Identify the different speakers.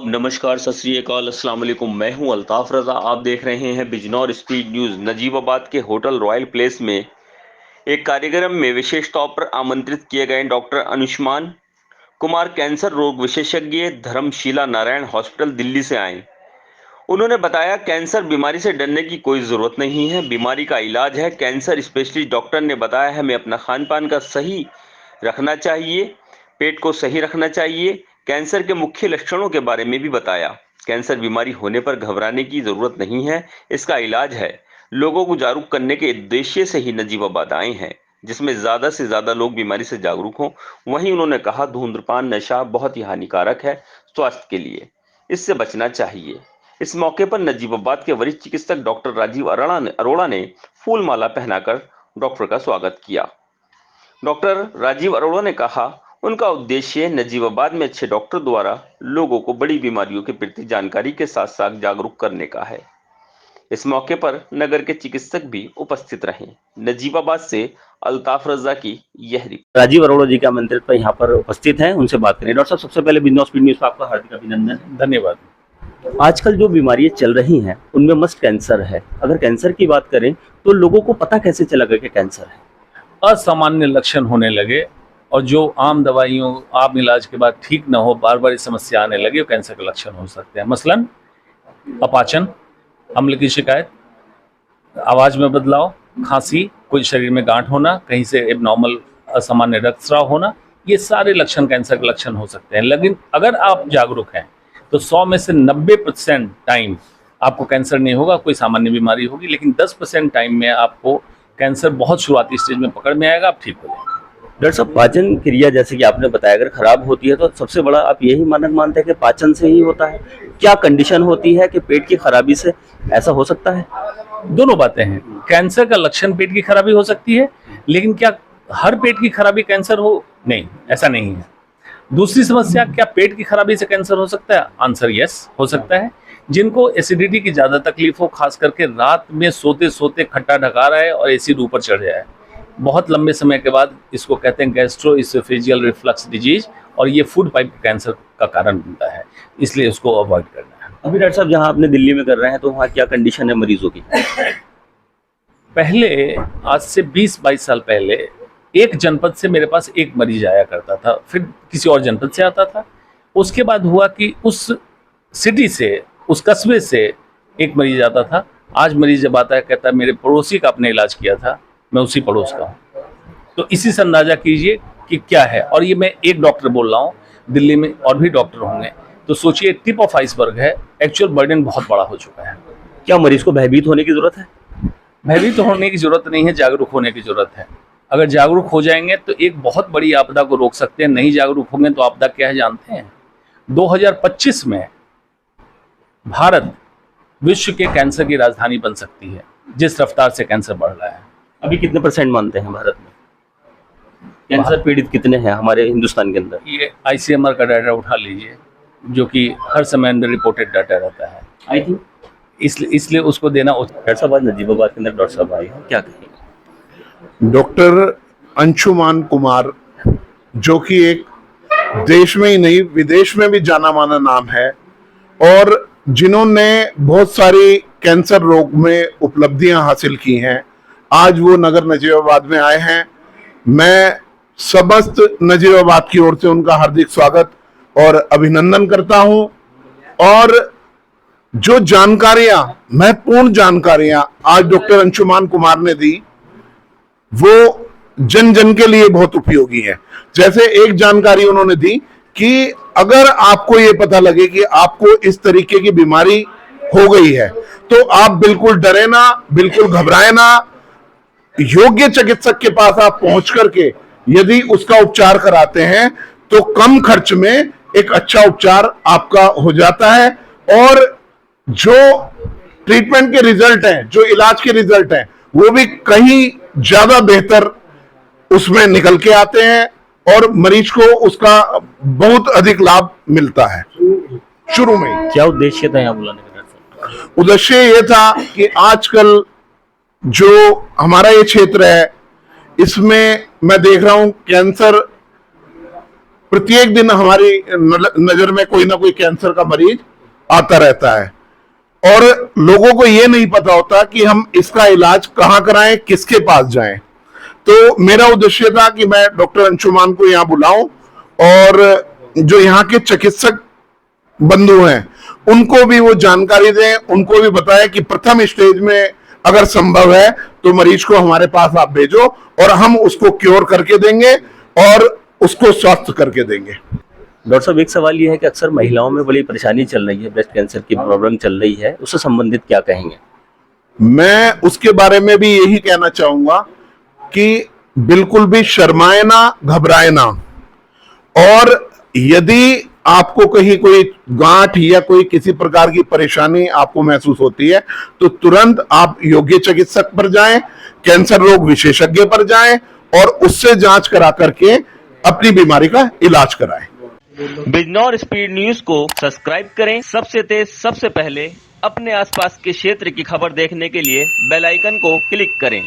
Speaker 1: नमस्कार, सत श्री अकाल, अस्सलाम वालेकुम। मैं हूं अल्ताफ रजा। आप देख रहे हैं बिजनौर स्पीड न्यूज। नजीबाबाद के होटल रॉयल प्लेस में एक कार्यक्रम में विशेष तौर पर आमंत्रित किए गए डॉक्टर अंशुमान कुमार कैंसर रोग विशेषज्ञ धर्मशीला नारायण हॉस्पिटल दिल्ली से आए। उन्होंने बताया, कैंसर बीमारी से डरने की कोई जरूरत नहीं है, बीमारी का इलाज है। कैंसर स्पेशलिस्ट डॉक्टर ने बताया हमें अपना खान पान का सही रखना चाहिए, पेट को सही रखना चाहिए। कैंसर के मुख्य लक्षणों के बारे में भी बताया। कैंसर बीमारी होने पर घबराने की जरूरत नहीं है, इसका इलाज है। लोगों को जागरूक करने के उद्देश्य से ही नजीबाबाद आए हैं, जिसमें ज्यादा से ज्यादा लोग बीमारी से जागरूक हों। वहीं उन्होंने कहा, धूम्रपान नशा बहुत ही हानिकारक है स्वास्थ्य के लिए, इससे बचना चाहिए। इस मौके पर नजीबाबाद के वरिष्ठ चिकित्सक डॉक्टर राजीव अरोड़ा ने फूल माला पहनाकर डॉक्टर का स्वागत किया। डॉक्टर राजीव अरोड़ा ने कहा, उनका उद्देश्य नजीबाबाद में अच्छे डॉक्टर द्वारा लोगों को बड़ी बीमारियों के प्रति जानकारी के साथ साथ जागरूक करने का है। इस मौके पर नगर के चिकित्सक भी उपस्थित रहे। नजीबाबाद से अल्ताफ रजा की यह रिपोर्ट। राजीव अरोड़ा जी के आमंत्रित पर यहाँ पर उपस्थित हैं, उनसे बात करें। डॉक्टर साहब, सबसे पहले बिजनौर स्पीड न्यूज पर आपका हार्दिक अभिनंदन।
Speaker 2: धन्यवाद।
Speaker 1: आजकल जो बीमारियां चल रही हैं उनमें मस्ट कैंसर है। अगर कैंसर की बात करें तो लोगों को पता कैसे चलेगा कि कैंसर है?
Speaker 2: असामान्य लक्षण होने लगे और जो आम दवाइयों आम इलाज के बाद ठीक न हो, बार बार समस्या आने लगे, वो कैंसर के लक्षण हो सकते हैं। मसलन अपाचन, अम्ल की शिकायत, आवाज़ में बदलाव, खांसी, कोई शरीर में गांठ होना, कहीं से एबनॉर्मल असामान्य रक्तस्राव होना, ये सारे लक्षण कैंसर के लक्षण हो सकते हैं। लेकिन अगर आप जागरूक हैं तो 100 में से 90% टाइम आपको कैंसर नहीं होगा, कोई सामान्य बीमारी होगी। लेकिन 10% टाइम में आपको कैंसर बहुत शुरुआती स्टेज में पकड़ में आएगा, आप ठीक हो जाएंगे।
Speaker 1: डॉक्टर साहब, पाचन क्रिया जैसे कि आपने बताया अगर खराब होती है तो सबसे बड़ा आप यही मानक मानते हैं कि पाचन से ही होता है? क्या कंडीशन होती है कि पेट की खराबी से ऐसा हो सकता है?
Speaker 2: दोनों बातें हैं। कैंसर का लक्षण पेट की खराबी हो सकती है, लेकिन क्या हर पेट की खराबी कैंसर हो? नहीं, ऐसा नहीं है। दूसरी समस्या, क्या पेट की खराबी से कैंसर हो सकता है? आंसर यस, हो सकता है। जिनको एसिडिटी की ज़्यादा तकलीफ हो, खास करके रात में सोते सोते खट्टा ढका रहा है और एसिड ऊपर चढ़ जाए, बहुत लंबे समय के बाद, इसको कहते हैं गैस्ट्रोइसोफेजियल रिफ्लक्स डिजीज, और ये फूड पाइप कैंसर का कारण बनता है, इसलिए उसको अवॉइड करना है।
Speaker 1: अभी डॉक्टर साहब जहाँ आपने दिल्ली में कर रहे हैं तो वहाँ क्या कंडीशन है मरीजों की?
Speaker 2: पहले, आज से 20-22 साल पहले, एक जनपद से मेरे पास एक मरीज आया करता था, फिर किसी और जनपद से आता था। उसके बाद हुआ कि उस सिटी से, उस कस्बे से एक मरीज आता था। आज मरीज जब आता है कहता है मेरे पड़ोसी का आपने इलाज किया था, मैं उसी पड़ोस का हूँ। तो इसी से अंदाजा कीजिए कि क्या है। और ये मैं एक डॉक्टर बोल रहा हूँ, दिल्ली में और भी डॉक्टर होंगे, तो सोचिए टिप ऑफ आइसबर्ग है, एक्चुअल बर्डन बहुत बड़ा हो चुका है।
Speaker 1: क्या मरीज को भयभीत होने की जरूरत है?
Speaker 2: भयभीत होने की जरूरत नहीं है, जागरूक होने की जरूरत है। अगर जागरूक हो जाएंगे तो एक बहुत बड़ी आपदा को रोक सकते हैं। नहीं जागरूक होंगे तो आपदा क्या है जानते हैं? 2025 में भारत विश्व के कैंसर की राजधानी बन सकती है, जिस रफ्तार से कैंसर बढ़ रहा है।
Speaker 1: अभी कितने % मानते हैं भारत में कैंसर पीड़ित कितने हैं हमारे हिंदुस्तान के अंदर?
Speaker 2: ये ICMR का डाटा उठा लीजिए, जो कि हर समय अंडर रिपोर्टेड डाटा रहता है।
Speaker 1: आई थिंक
Speaker 2: इसलिए उसको देना।
Speaker 1: डॉक्टर साहब, आज नजीबाबाद के अंदर डॉक्टर साहब आए हैं, क्या कहेंगे?
Speaker 3: डॉक्टर अंशुमान कुमार, जो कि एक देश में ही नहीं विदेश में भी जाना माना नाम है, और जिन्होंने बहुत सारी कैंसर रोग में उपलब्धियां हासिल की हैं, आज वो नगर नजीबाबाद में आए हैं। मैं समस्त नजीबाबाद की ओर से उनका हार्दिक स्वागत और अभिनंदन करता हूं। और जो जानकारियां, महत्वपूर्ण जानकारियां आज डॉक्टर अंशुमान कुमार ने दी, वो जन जन के लिए बहुत उपयोगी है। जैसे एक जानकारी उन्होंने दी कि अगर आपको ये पता लगे कि आपको इस तरीके की बीमारी हो गई है तो आप बिल्कुल डरे ना, बिल्कुल घबराए ना। योग्य चिकित्सक के पास आप पहुंच करके यदि उसका उपचार कराते हैं तो कम खर्च में एक अच्छा उपचार आपका हो जाता है, और जो ट्रीटमेंट के रिजल्ट हैं, जो इलाज के रिजल्ट हैं, वो भी कहीं ज्यादा बेहतर उसमें निकल के आते हैं और मरीज को उसका बहुत अधिक लाभ मिलता है। शुरू में
Speaker 1: क्या उद्देश्य था यहाँ बुलाने का?
Speaker 3: उद्देश्य ये था कि आजकल जो हमारा ये क्षेत्र है, इसमें मैं देख रहा हूं कैंसर प्रत्येक दिन हमारी नजर में कोई ना कोई कैंसर का मरीज आता रहता है और लोगों को यह नहीं पता होता कि हम इसका इलाज कहां कराएं, किसके पास जाएं। तो मेरा उद्देश्य था कि मैं डॉक्टर अंशुमान को यहां बुलाऊं और जो यहाँ के चिकित्सक बंधु हैं उनको भी वो जानकारी दें, उनको भी बताएं कि प्रथम स्टेज में अगर संभव है तो मरीज को हमारे पास आप भेजो और हम उसको क्योर करके देंगे और उसको स्वस्थ करके देंगे।
Speaker 4: डॉक्टर साहब, एक सवाल ये है कि अक्सर महिलाओं में बड़ी परेशानी चल रही है, ब्रेस्ट कैंसर की प्रॉब्लम चल रही है, उससे संबंधित क्या कहेंगे?
Speaker 3: मैं उसके बारे में भी यही कहना चाहूंगा कि बिल्कुल भी शर्माए ना, घबराए ना, और यदि आपको कहीं कोई गांठ या कोई किसी प्रकार की परेशानी आपको महसूस होती है तो तुरंत आप योग्य चिकित्सक पर जाएं, कैंसर रोग विशेषज्ञ पर जाएं और उससे जांच करा करके अपनी बीमारी का इलाज कराएं।
Speaker 1: बिजनौर स्पीड न्यूज को सब्सक्राइब करें। सबसे तेज सबसे पहले अपने आसपास के क्षेत्र की खबर देखने के लिए बेल आइकन को क्लिक करें।